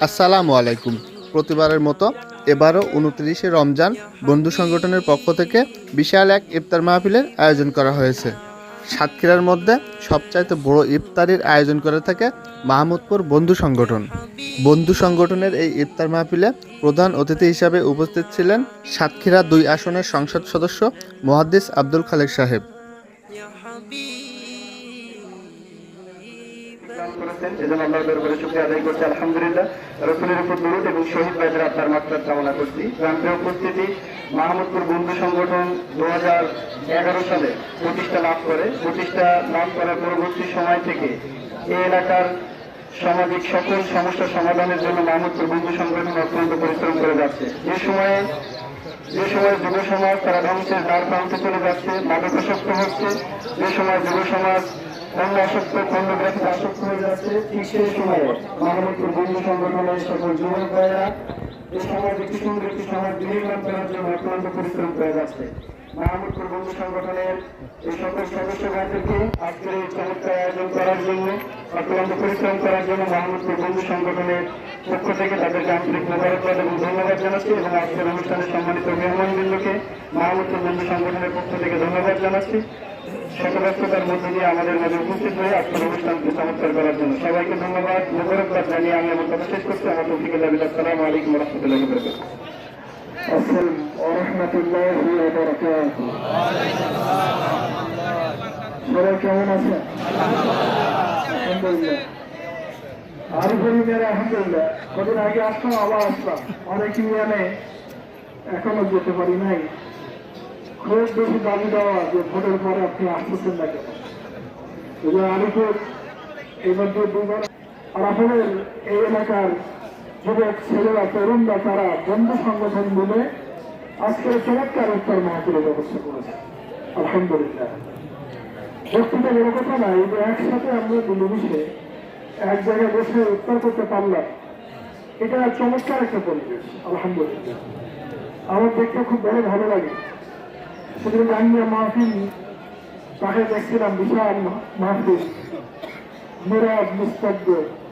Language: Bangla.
আসসালামু আলাইকুম। প্রতিবারের মতো এবারও ২৯শে রমজান বন্ধু সংগঠনের পক্ষ থেকে বিশাল এক ইফতার মাহফিলের আয়োজন করা হয়েছে। সাতক্ষীরার মধ্যে সবচাইতে বড় ইফতারির আয়োজন করে থাকে মাহমুদপুর বন্ধু সংগঠন। বন্ধু সংগঠনের এই ইফতার মাহফিলে প্রধান অতিথি হিসাবে উপস্থিত ছিলেন সাতক্ষীরা ২ আসনের সংসদ সদস্য মুহাদ্দিস আব্দুল খালেক সাহেব। করেছেন এজন্য আল্লাহর দরবারে শুকরিয়া আদায় করছি। আলহামদুলিল্লাহ, রাসূলের উপর দরুদ এবং শহীদ ভাইদের আত্মার মাগফিরাত কামনা করছি। প্রান্তীয় উপস্থিতি, মাহমুদপুর বন্ধু সংগঠন 2011 সালে প্রতিষ্ঠা লাভ করে। প্রতিষ্ঠা লাভ করার পরবর্তী সময় থেকে এই এলাকার সামাজিক সকল সমস্যা সমাধানের জন্য মাহমুদপুর বন্ধু সংগঠন অত্যন্ত পরিশ্রম করে যাচ্ছে। যে সময়ে যুব সমাজ তারা ধ্বংসের দ্বার প্রান্তে চলে যাচ্ছে, মাদকাসক্ত হচ্ছে, যে সময় যুব সমাজ অন্য আসক্ত পর্নোগ্রাফিতে আসক্ত হয়ে যাচ্ছে, ঠিক সেই সময়ে মাহমুদপুর বন্ধু সংগঠনের সকল যুবক ভাইয়েরা এই সমাজ একটি সুন্দর একটি সমাজ বিনির্মাণ করার জন্য অত্যন্ত পরিশ্রম করে যাচ্ছে। মাহমুদপুর বন্ধু সংগঠনের এই সকল সদস্য ভাইদেরকে আজকের এই চমৎকার আয়োজন করার জন্য, অত্যন্ত পরিশ্রম করার জন্য মাহমুদপুর বন্ধু সংগঠনের পক্ষ থেকে তাদেরকে আন্তরিক মোবারকবাদ এবং ধন্যবাদ জানাচ্ছি এবং আজকের অনুষ্ঠানের সম্মানিত মেহমানবৃন্দকে মাহমুদপুর বন্ধু সংগঠনের পক্ষ থেকে ধন্যবাদ জানাচ্ছি। সকলাত্মতার মধ্যে দিয়ে আমাদের মাঝে উপস্থিত হয়ে আজকের অনুষ্ঠানকে চমৎকার করার জন্য সবাইকে ধন্যবাদ মোবারকবাদ জানিয়ে আমি আমার কথা শেষ করছি। আমার তৌফিক আল্লাহ। আসসালামু আলাইকুম ওয়া রাহমাতুল্লাহি ওয়া বারাকাতুহু। আসসালামু রাহমাতুল্লাহি ওয়া বারাকাতুহু। সবাই কেমন আছেন? আলহামদুলিল্লাহ। আলহামদুলিল্লাহ। কদিন আগে আসলাম, আবার আসলাম। অনেক ইউনিয়নে এখনো যেতে পারি নাই। খুব বেশি দাবি দেওয়া যে ভোটের পরে আপনি আসতেছেন না কেন? আলিপুর এই মধ্যে দুবার আর আপনাদের এই এলাকার যুবক ছেলেরা তরুণরা তারা বন্ধু সংগঠন মিলে আজকের চমৎকার ইফতার মাহফিলের ব্যবস্থা করেছে। আলহামদুলিল্লাহ। বক্তৃতা বড় কথা না, এই যে একসাথে আমরা মিলেমিশে এক জায়গায় বসে ইফতার করতে পারলাম, এটা চমৎকার একটা পরিবেশ। আলহামদুলিল্লাহ, আমার দেখতে খুব বড় ভালো লাগে। সেদিন জানিয়ে মাহফিল তাকে দেখছিলাম, বিশাল মাহফিল, মিরাজ মুস্তাব্দ